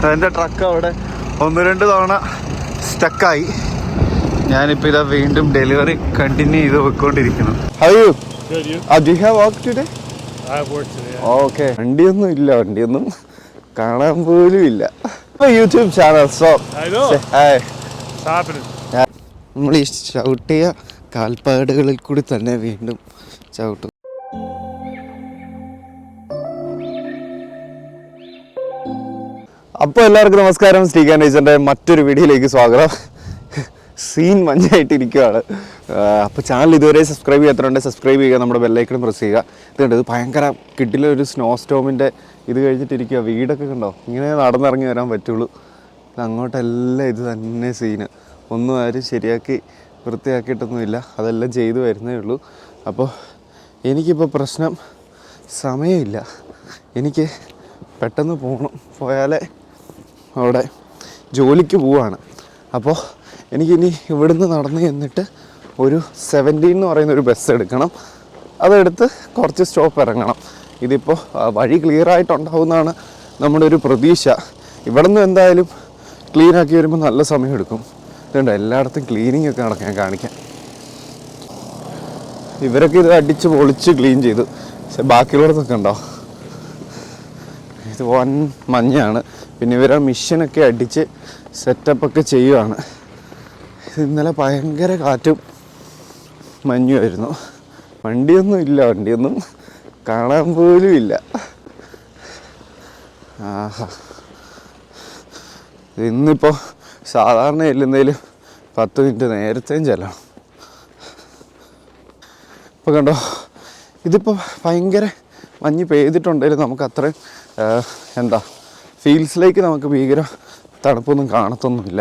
എൻ്റെ ട്രക്ക് അവിടെ 1-2 തവണ സ്റ്റക്കായി. ഞാനിപ്പോൾ ഇതാ വീണ്ടും ഡെലിവറി കണ്ടിന്യൂ ചെയ്ത് പോയിക്കൊണ്ടിരിക്കുന്നു. ഓക്കെ, വണ്ടിയൊന്നും കാണാൻ പോലും ഇല്ല. YouTube channel. സോ നമ്മൾ ഈ ചവിട്ടിയ കാൽപ്പാടുകളിൽ കൂടി തന്നെ വീണ്ടും ചവിട്ടും. അപ്പോൾ എല്ലാവർക്കും നമസ്കാരം. സ്റ്റീ കാം നേച്ചറിൻ്റെ മറ്റൊരു വീഡിയോയിലേക്ക് സ്വാഗതം. സീൻ മഞ്ഞായിട്ടിരിക്കുകയാണ്. അപ്പോൾ ചാനൽ ഇതുവരെ സബ്സ്ക്രൈബ് ചെയ്യാത്തതുകൊണ്ട് സബ്സ്ക്രൈബ് ചെയ്യുക, നമ്മുടെ ബെല്ലൈക്കൺ പ്രസ് ചെയ്യുക. ഇതുണ്ട്, ഇത് ഭയങ്കര കിട്ടിലൊരു സ്നോ സ്റ്റോമിൻ്റെ ഇത് കഴിഞ്ഞിട്ടിരിക്കുക. വീടൊക്കെ കണ്ടോ, ഇങ്ങനെ നടന്നിറങ്ങി വരാൻ പറ്റുള്ളൂ. അങ്ങോട്ടെല്ലാം ഇത് തന്നെ സീന്. ഒന്നും ആരും ശരിയാക്കി വൃത്തിയാക്കിയിട്ടൊന്നുമില്ല, അതെല്ലാം ചെയ്തു വരുന്നേ ഉള്ളൂ. അപ്പോൾ എനിക്കിപ്പോൾ പ്രശ്നം സമയമില്ല. എനിക്ക് പെട്ടെന്ന് പോയാലേ അവിടെ ജോലിക്ക് പോവാണ്. അപ്പോൾ എനിക്കിനി ഇവിടുന്ന് നടന്ന് ചെന്നിട്ട് ഒരു 17 എന്ന് പറയുന്നൊരു ബസ് എടുക്കണം. അതെടുത്ത് കുറച്ച് സ്റ്റോപ്പ് ഇറങ്ങണം. ഇതിപ്പോൾ വഴി ക്ലിയറായിട്ടുണ്ടാവുമെന്നാണ് നമ്മുടെ ഒരു പ്രതീക്ഷ. ഇവിടെ നിന്ന് എന്തായാലും ക്ലീനാക്കി വരുമ്പോൾ നല്ല സമയം എടുക്കും. ഇതുണ്ട്, എല്ലായിടത്തും ക്ലീനിങ് ഒക്കെ നടക്കാൻ കാണിക്കാം. ഇവരൊക്കെ ഇത് അടിച്ച് പൊളിച്ച് ക്ലീൻ ചെയ്തു. പക്ഷെ ബാക്കിയുള്ളടത്തൊക്കെ ഉണ്ടോ, ഇത് വൻ മഞ്ഞാണ്. പിന്നെ ഇവർ മിഷനൊക്കെ അടിച്ച് സെറ്റപ്പൊക്കെ ചെയ്യുവാണ്. ഇന്നലെ ഭയങ്കര കാറ്റും മഞ്ഞുമായിരുന്നു. വണ്ടിയൊന്നും കാണാൻ പോലും ഇല്ല. ആഹാ, ഇന്നിപ്പോൾ സാധാരണ ചെല്ലുന്നതിൽ 10 മിനിറ്റ് നേരത്തെയും ചെല്ലണം. ഇപ്പോൾ കണ്ടോ, ഇതിപ്പോൾ ഭയങ്കര മഞ്ഞ് പെയ്തിട്ടുണ്ടെങ്കിലും നമുക്ക് അത്രയും ഫീൽഡ്സിലേക്ക് നമുക്ക് ഭീകര തണുപ്പൊന്നും കാണത്തൊന്നുമില്ല.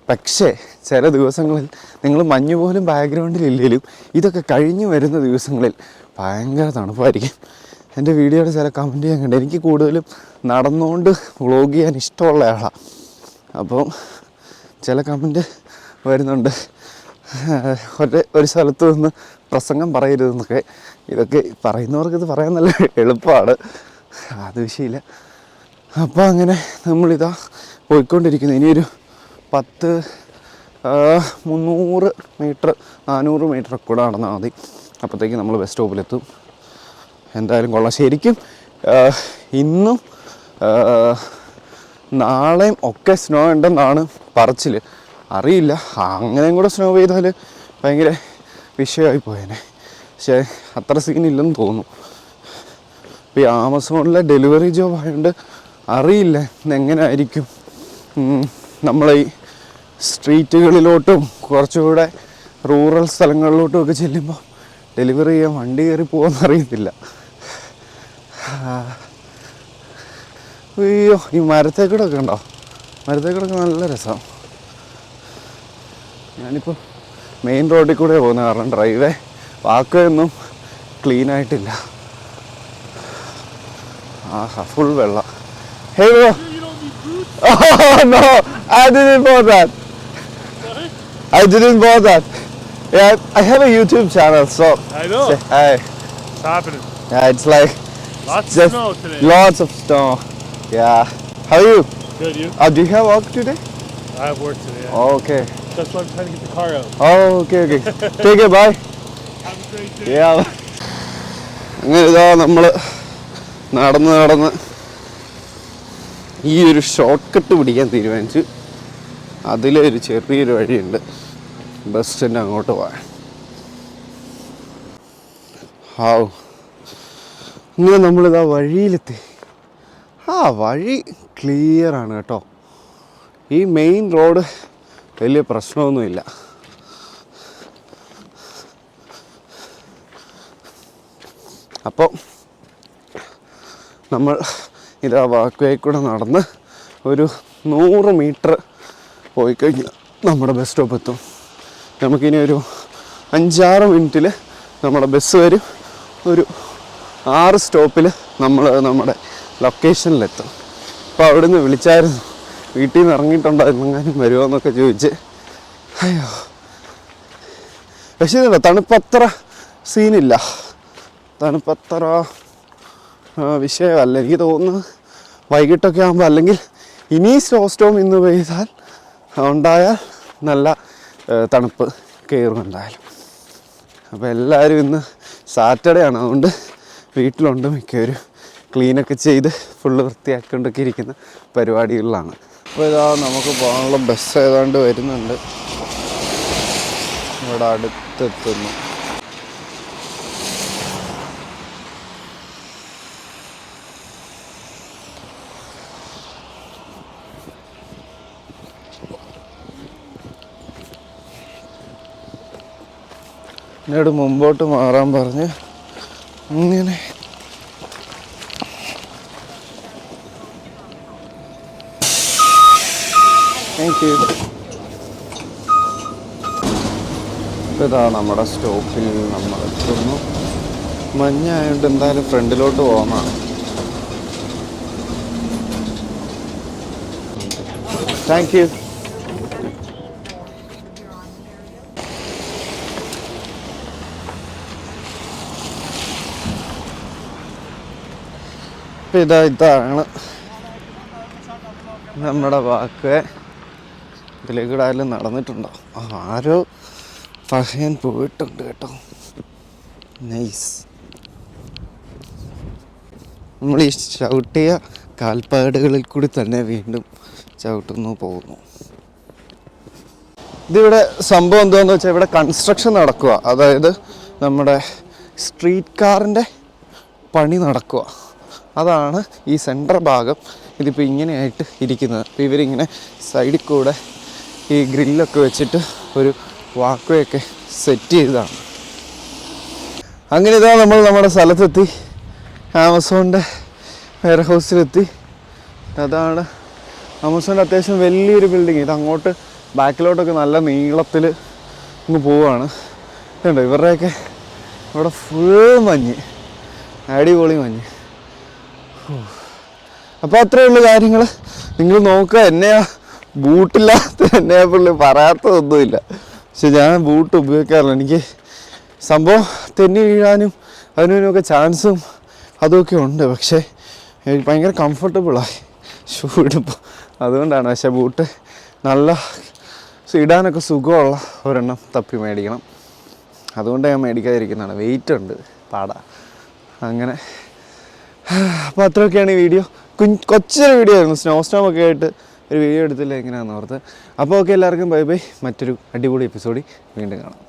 പക്ഷേ ചില ദിവസങ്ങളിൽ നിങ്ങൾ മഞ്ഞ് പോലും ബാക്ക്ഗ്രൗണ്ടിലില്ലെങ്കിലും ഇതൊക്കെ കഴിഞ്ഞ് വരുന്ന ദിവസങ്ങളിൽ ഭയങ്കര തണുപ്പായിരിക്കും. എൻ്റെ വീഡിയോയുടെ ചില കമൻറ്റ് ചെയ്യാൻ കണ്ട്. എനിക്ക് കൂടുതലും നടന്നുകൊണ്ട് വ്ളോഗ് ചെയ്യാൻ ഇഷ്ടമുള്ള ആളാണ്. അപ്പം ചില കമൻറ്റ് വരുന്നുണ്ട്, ഒരു സ്ഥലത്ത് നിന്ന് പ്രസംഗം പറയരുതെന്നൊക്കെ. ഇതൊക്കെ പറയുന്നവർക്ക് ഇത് പറയാൻ നല്ല എളുപ്പമാണ്, അത് വിഷയമില്ല. അപ്പോൾ അങ്ങനെ നമ്മളിതാ പോയിക്കൊണ്ടിരിക്കുന്നു. ഇനിയൊരു 300 മീറ്റർ 400 മീറ്റർ കൂടെ നടന്നാൽ മതി. അപ്പോഴത്തേക്ക് നമ്മൾ ബസ് സ്റ്റോപ്പിലെത്തും. എന്തായാലും കൊള്ളാം. ശരിക്കും ഇന്നും നാളെയും ഒക്കെ സ്നോ ഉണ്ടെന്നാണ് പറച്ചിൽ. അറിയില്ല, അങ്ങനെയും കൂടെ സ്നോ പെയ്താൽ ഭയങ്കര വിഷയമായി പോയേനെ. പക്ഷേ അത്ര സീനില്ലെന്ന് തോന്നുന്നു. ഇപ്പോൾ ഈ ആമസോണിലെ ഡെലിവറി ജോബ് ആയതുകൊണ്ട് അറിയില്ല എങ്ങനെ ആയിരിക്കും. നമ്മളെ ഈ സ്ട്രീറ്റുകളിലോട്ടും കുറച്ചുകൂടെ റൂറൽ സ്ഥലങ്ങളിലോട്ടും ഒക്കെ ചെല്ലുമ്പോൾ ഡെലിവറി ചെയ്യാൻ വണ്ടി കയറി പോകുമെന്ന് അറിയത്തില്ല. അയ്യോ, ഈ മരത്തേക്കൂടൊക്കെ ഉണ്ടോ, മരത്തേക്കൂടൊക്കെ നല്ല രസമാണ്. ഞാനിപ്പോൾ മെയിൻ റോഡിൽ കൂടെ പോകുന്നത്, കാരണം ഡ്രൈവേ വാക്കൊന്നും ക്ലീനായിട്ടില്ല. ആഹാ, ഫുൾ വെള്ളം. Hey bro. Oh no, I didn't know that. What? I didn't know that. Yeah, I have a YouTube channel, so. I know. Say hi. What's happening? Yeah, it's like lots of snow today. Lots of snow. Yeah. How are you? Good, you? Do you have work today? I have work today. Yeah. Oh, okay. That's why I'm trying to get the car out. Oh, okay. Take care, bye. Have a great day. Yeah. അങ്ങനെ ഇതാ നമ്മൾ നടന്ന് ഈ ഒരു short cut പിടിക്കാൻ തീരുമാനിച്ചു. അതിലൊരു ചെറിയൊരു വഴിയുണ്ട് ബസ് സ്റ്റാൻഡ് അങ്ങോട്ട് പോകാൻ. ഹാവ്, ഇങ്ങനെ നമ്മളിതാ വഴിയിലെത്തി. വഴി ക്ലിയറാണ് കേട്ടോ. ഈ മെയിൻ റോഡ് വലിയ പ്രശ്നമൊന്നുമില്ല. അപ്പോൾ നമ്മൾ ഇതാ വാക്ക് വേ കൂടെ നടന്ന് ഒരു 100 മീറ്റർ പോയി കഴിഞ്ഞാൽ നമ്മുടെ ബസ് സ്റ്റോപ്പ് എത്തും. നമുക്കിനി ഒരു 5-6 മിനിറ്റിൽ നമ്മുടെ ബസ് വരും. ഒരു 6 സ്റ്റോപ്പിൽ നമ്മൾ നമ്മുടെ ലൊക്കേഷനിലെത്തും. അപ്പോൾ അവിടെ നിന്ന് വിളിച്ചായിരുന്നു, വീട്ടിൽ നിന്ന് ഇറങ്ങിയിട്ടുണ്ടോ എന്നെങ്ങാനും വരുമോ എന്നൊക്കെ ചോദിച്ച്. അയ്യോ, പക്ഷേ തണുപ്പത്ര സീനില്ല, തണുപ്പത്ര വിഷയമല്ല എനിക്ക് തോന്നുന്നത്. വൈകിട്ടൊക്കെ ആകുമ്പോൾ അല്ലെങ്കിൽ ഇനി സ്നോ സ്റ്റോം ഇന്ന് പെയ്താൽ ഉണ്ടായാൽ നല്ല തണുപ്പ് കയറും എന്തായാലും. അപ്പോൾ എല്ലാവരും ഇന്ന് സാറ്റർഡേ ആണ്, അതുകൊണ്ട് വീട്ടിലുണ്ട് മിക്കവരും. ക്ലീനൊക്കെ ചെയ്ത് ഫുള്ള് വൃത്തിയാക്കിക്കൊണ്ടൊക്കെ ഇരിക്കുന്ന പരിപാടികളിലാണ്. അപ്പോൾ ഇതാ നമുക്ക് പോകാനുള്ള ബസ് ഏതാണ്ട് വരുന്നുണ്ട്, ഇവിടെ അടുത്തെത്തുന്നു. എന്നോട് മുമ്പോട്ട് മാറാൻ പറഞ്ഞ് ഇങ്ങനെ താങ്ക് യു. ഇതാ നമ്മുടെ സ്റ്റോപ്പിൽ നമ്മൾ എത്തുന്നു. മഞ്ഞായതുകൊണ്ട് എന്തായാലും ഫ്രണ്ടിലോട്ട് പോകുന്നതാണ്. Thank you. അപ്പം ഇതാണ് നമ്മുടെ വാക്ക്. ഇതിലേക്ക് ആരും നടന്നിട്ടുണ്ടോ? ആരോ പറയാൻ പോയിട്ടുണ്ട് കേട്ടോ. നൈസ്. നമ്മൾ ഈ ചവിട്ടിയ കാൽപ്പാടുകളിൽ കൂടി തന്നെ വീണ്ടും ചവിട്ടുന്നു പോകുന്നു. ഇതിവിടെ സംഭവം എന്താണെന്ന് വെച്ചാൽ ഇവിടെ കൺസ്ട്രക്ഷൻ നടക്കുക, അതായത് നമ്മുടെ സ്ട്രീറ്റ് കാറിൻ്റെ പണി നടക്കുക. അതാണ് ഈ സെൻട്രൽ ഭാഗം ഇതിപ്പോൾ ഇങ്ങനെയായിട്ട് ഇരിക്കുന്നത്. അപ്പോൾ ഇവരിങ്ങനെ സൈഡിൽ കൂടെ ഈ ഗ്രില്ലൊക്കെ വെച്ചിട്ട് ഒരു വാക്വേ ഒക്കെ സെറ്റ് ചെയ്തതാണ്. അങ്ങനെ ഇതാ നമ്മൾ നമ്മുടെ സ്ഥലത്തെത്തി, ആമസോണിൻ്റെ വെയർ ഹൗസിലെത്തി. അതാണ് ആമസോണിൻ്റെ അത്യാവശ്യം വലിയൊരു ബിൽഡിങ്. ഇത് അങ്ങോട്ട് ബാക്കിലോട്ടൊക്കെ നല്ല നീളത്തിൽ അങ്ങ് പോവുകയാണ്. ഇതുണ്ട് ഇവരുടെയൊക്കെ ഇവിടെ ഫുൾ മഞ്ഞ്, അടിപൊളി മഞ്ഞ്. അപ്പോൾ അത്രയേ ഉള്ളൂ കാര്യങ്ങൾ. നിങ്ങൾ നോക്കുക, എന്നെയാ ബൂട്ടില്ലാത്ത എന്നെയാ പുള്ളി പറയാത്തതൊന്നുമില്ല. പക്ഷെ ഞാൻ ബൂട്ട് ഉപയോഗിക്കാറില്ല. എനിക്ക് സംഭവം തെന്നി വീഴാനും അതിനൊക്കെ ചാൻസും അതൊക്കെ ഉണ്ട്. പക്ഷേ എനിക്ക് ഭയങ്കര കംഫർട്ടബിളായി ഷൂ ഇടുമ്പോൾ, അതുകൊണ്ടാണ്. പക്ഷേ ബൂട്ട് നല്ല ഇടാനൊക്കെ സുഖമുള്ള ഒരെണ്ണം തപ്പി മേടിക്കണം. അതുകൊണ്ട് ഞാൻ മേടിക്കാതിരിക്കുന്നതാണ്. വെയിറ്റ് ഉണ്ട്, പാടാ. അങ്ങനെ അപ്പോൾ അത്രയൊക്കെയാണ് ഈ വീഡിയോ. കൊച്ചൊരു വീഡിയോ ആയിരുന്നു. സ്നോ സ്റ്റോമൊക്കെ ആയിട്ട് ഒരു വീഡിയോ എടുത്തില്ല എങ്ങനെയാണെന്ന് ഓർത്ത്. അപ്പോൾ ഓക്കെ, എല്ലാവർക്കും ബൈ ബൈ. മറ്റൊരു അടിപൊളി എപ്പിസോഡിൽ വീണ്ടും കാണാം.